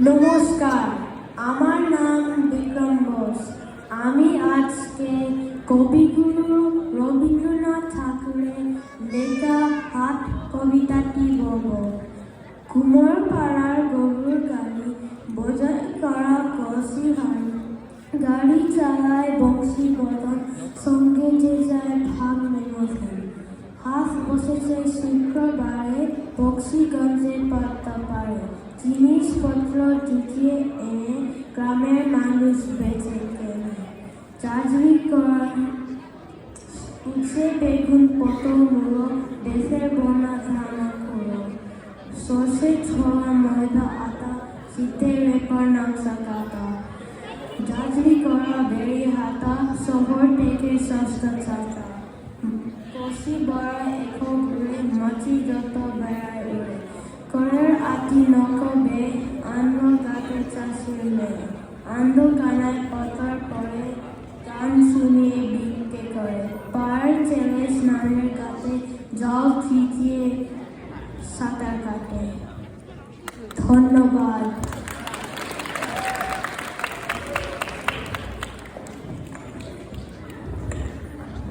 নমস্কার, আমার নাম বিক্রম বোস। আমি আজকে কবিগুরু রবীন্দ্রনাথ ঠাকুরের লেখা হাট কবিতাটি বলবো। কুমোরপাড়ার গরুর গাড়ি বোঝাই করা কষি হাড়ি, গাড়ি চালায় বংশী বদন, সঙ্গে যে যায় ভাগ মেমোধন। হাঁস বসেছে শুক্রবারে বক্সিগঞ্জে পাত্তা পারে, জিনিসপত্র জুটিয়ে এনে গ্রামের মানুষ বেঁচে কেনে। চাকরি করা উচ্ছে বেগুন পটল মূলো, দেশের বন্যা ধানা করো, সর্ষে ছোলা ময়দা আটা, শীতের রেপার নকশা কাটা। চাকরি করা বেড়ি হাতা, শহর থেকে সস্তা ছাতা। কষি বড় এখো ঘুরে, মাছি যত বেড়ায় উড়ে। করের আটি নকবে, আন্ন গাতে চাষের মেয়ে। আন্দ কানায় পাতার পরে, গান শুনিয়ে বিক্রি করে। পাড়ার ছেলে স্নানের কাছে জল ছিটিয়ে সাঁতার কাটে। ধন্যবাদ।